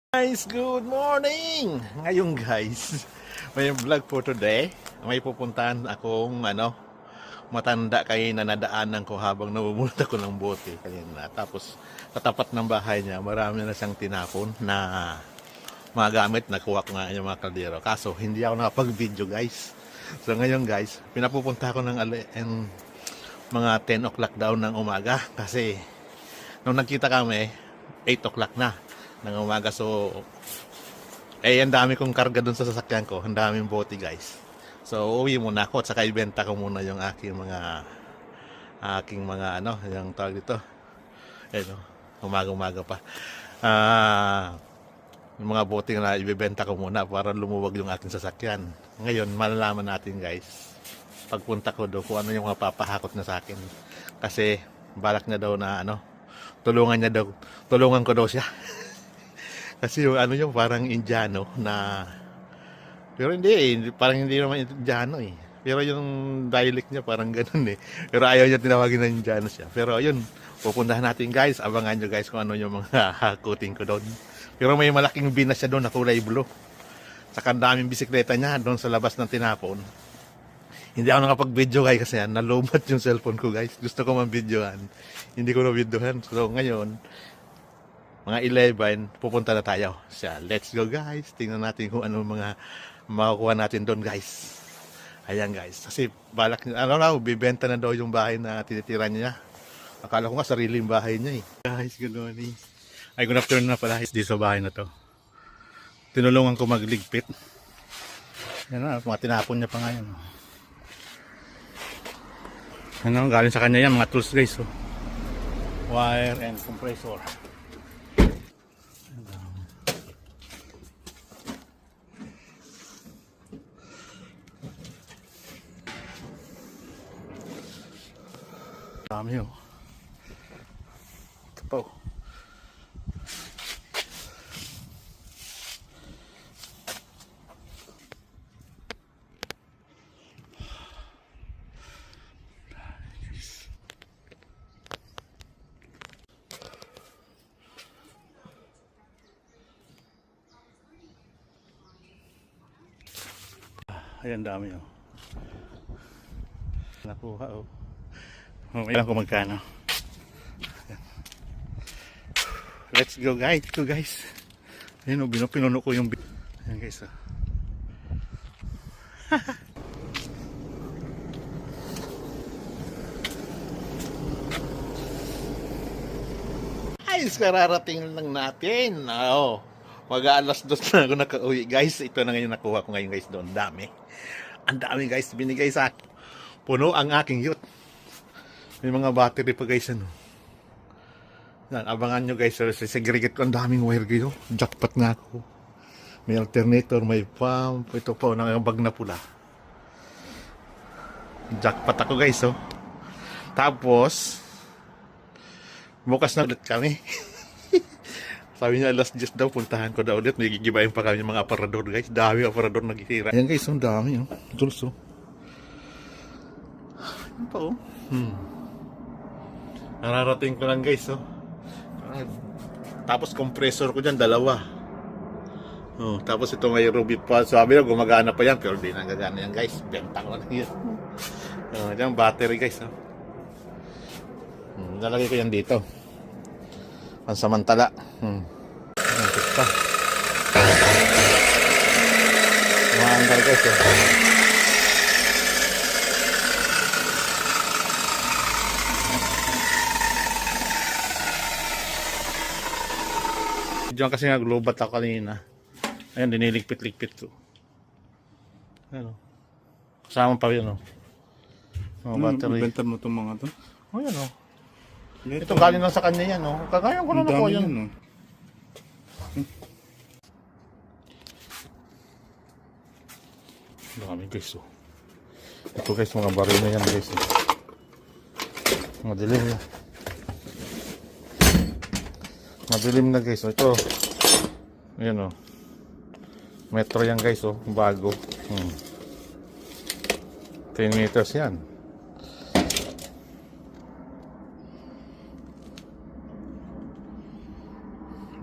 Guys, good morning! Ngayon guys, may vlog for today. May pupuntahan akong matanda kay na nadaanan ko habang namumulot ako ng bote kanina. Tapos sa tapat ng bahay niya, marami na siyang tinapon na mga gamit. Nakuha ko nga yung mga kaldero. Kaso hindi ako nakapag-video guys. So ngayon guys, pinapupunta ko ng mga 10 o'clock daw ng umaga. Kasi nung nagkita kami, 8 o'clock na ng umaga. So ang dami kong karga dun sa sasakyan ko, ang daming bote guys. So uwi muna ako at saka ibenta ko muna yung aking mga yung tawag dito, umaga pa, yung mga bote na ibebenta ko muna para lumuwag yung ating sasakyan. Ngayon malalaman natin guys pagpunta ko doon kung ano yung mapapahakot na sa akin, kasi balak niya daw na tulungan ko daw siya. Kasi yung yung parang Indiano na, pero parang hindi naman Indiano eh. Pero yung dialect niya parang ganun eh. Pero ayaw niya tinawagin na Indiano siya. Pero ayun, pupuntahan natin guys. Abangan nyo guys kung ano yung mga hakutin ko doon. Pero may malaking binas siya doon na kulay blue. Saka daming bisikleta niya doon sa labas ng tinapon. Hindi ako nakapag-video guys kasi nalumat yung cellphone ko guys. Gusto ko man-videohan. Hindi ko na-videohan. So ngayon, mga 11, pupunta na tayo. So, let's go guys. Tingnan natin kung ano mga makukuha natin doon guys. Ayan guys. Kasi balak niya, bibenta na daw yung bahay na tinitira niya. Akala ko nga sariling bahay niya eh. Guys, good morning. Ay, good afternoon na pala dito sa bahay na to. Tinulungan ko magligpit. Yan na, mga tinapon niya pa ngayon. Galing sa kanya yan, mga tools guys. Oh. Wire and compressor. Dami oh. Ito pa oh. Ayan, dami oh. Nakuha oh. Ilan ko magkano. Let's go guys. Ayun oh, pinuno ko yung ayan guys oh. Guys, kararating lang natin. Mag-aalas 2 na ako nakauwi guys. Ito na ngayon nakuha ko ngayon guys doon. Ang dami guys binigay sa akin. Puno ang aking youth. May mga battery pa guys ano. Yan, abangan nyo guys. Segregate ko ang daming wire guys. Jackpot nga ako. May alternator, may pump. Ito po, ng bag na pula. Jackpot ako guys oh. Tapos bukas na ulit kami. Sabi niya alas 10 daw, puntahan ko daw ulit. May gigibayin pa kami ng mga aparador guys. Dami aparador nagtitira. Ayan guys, ang dami oh. Tools oh. Ano pa oh. Nararating ko lang guys oh. Tapos compressor ko dyan, 2. Tapos ito may Ruby pa. Sabi na gumagana pa yan, pero di nagagana yan guys. Benta ko lang yan. Dyan battery guys oh. Nalagay ko yan dito pansamantala. Ito maandal guys oh. Diyan kasi nga globat ako kanina. Ayan, diniligpit-ligpit ko. Ayan o. Kasama pa yun o. Battery. Benta mo itong mga to? O yan o. Ito galing lang sa kanya yan o. Kagaya ko na ako yan. Dami guys o. Ito guys, mga baril na yan guys o. Mga dilim na. Madilim na guys. Ito. Ayan o. Metro yan guys o. Bago. 10 meters yan.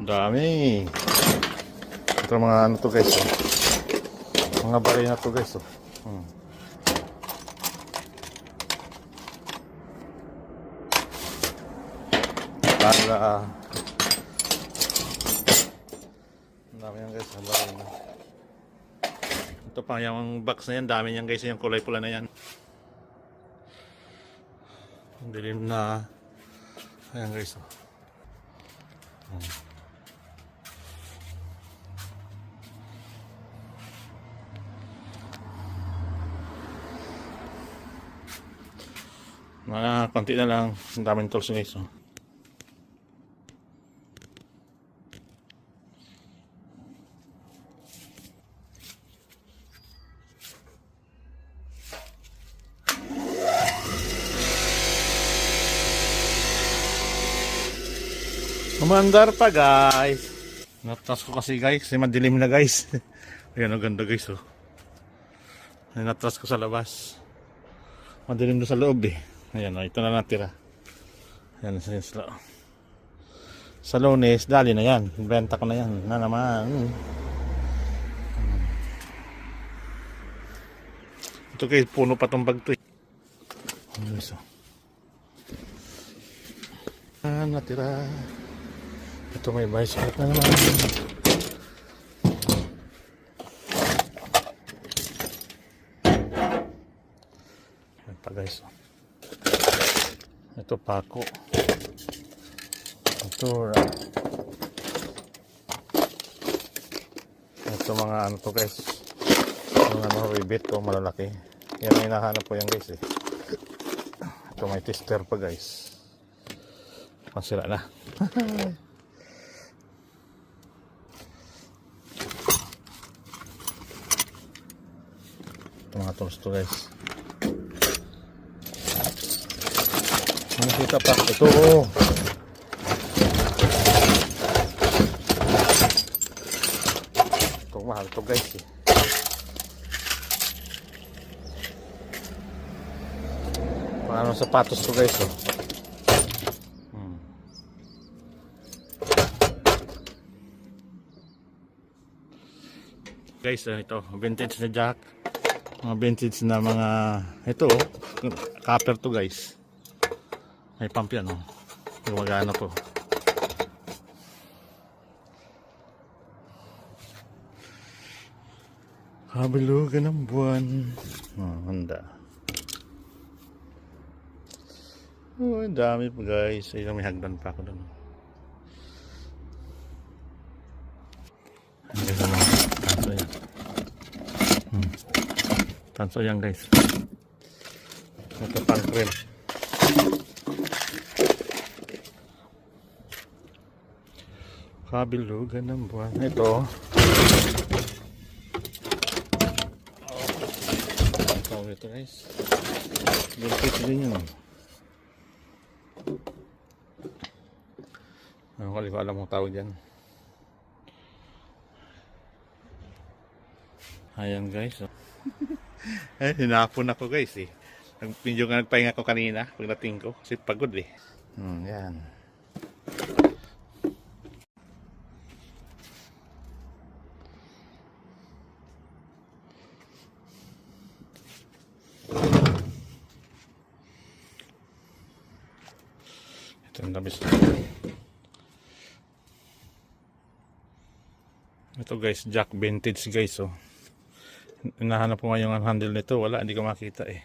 Dami. Ito mga ano to guys, oh. Mga baray na to guys, oh. Para ang dami yan guys, ang baray na. Ito pa, yung box na yan, dami yan guys, yung kulay pula na yan. Ang dilim na. Ayan guys, oh. Mga konti na lang, ang daming tools guys, oh. Umandar pa guys. Natras ko kasi guys, kasi madilim na guys. Ayan, ang ganda guys, oh. Natras ko sa labas. Madilim doon sa loob eh. Ayan, oh, ito na natira. Ayan, sa Lunes, dali na yan. Benta ko na yan. Na naman. Ito guys, puno pa tong bag to eh. Ayan, so. Natira. Ito may bicycle na naman. Ayan pa guys. Ito pako. Ito mga ano to guys. Mga ano rivet ko malalaki. Yan ang hinahanap ko yan guys eh. Ito may tester pa guys. Masira na. Ito mga tools to guys. Nakita pa ito, oh. Ito mahal to guys eh. Paano sapatos to guys, oh. Guys, ito vintage na jack, mga vintage na mga ito, oh. Copper to guys. May pump yan, oh. Gumagana po. Kabilugan ng buwan. Oh, handa. Oh, ang dami po guys. Ayun, may hagdan pa ako doon. Tanso yan. Tanso yan guys. Ito pang cream. Kabilugan ng buwan. Ito. Ito guys. Vintage din yun. Hindi ko alam ang tawag dyan. Ayan guys. Eh, hinapon ako guys eh. Medyo nga nagpahinga ko kanina pagdating ko kasi pagod eh. Yan. Ito ang dabis. Ito guys, jack vintage guys, oh. Hinahanap ko ngayon ang handle nito, wala, hindi ko makita eh.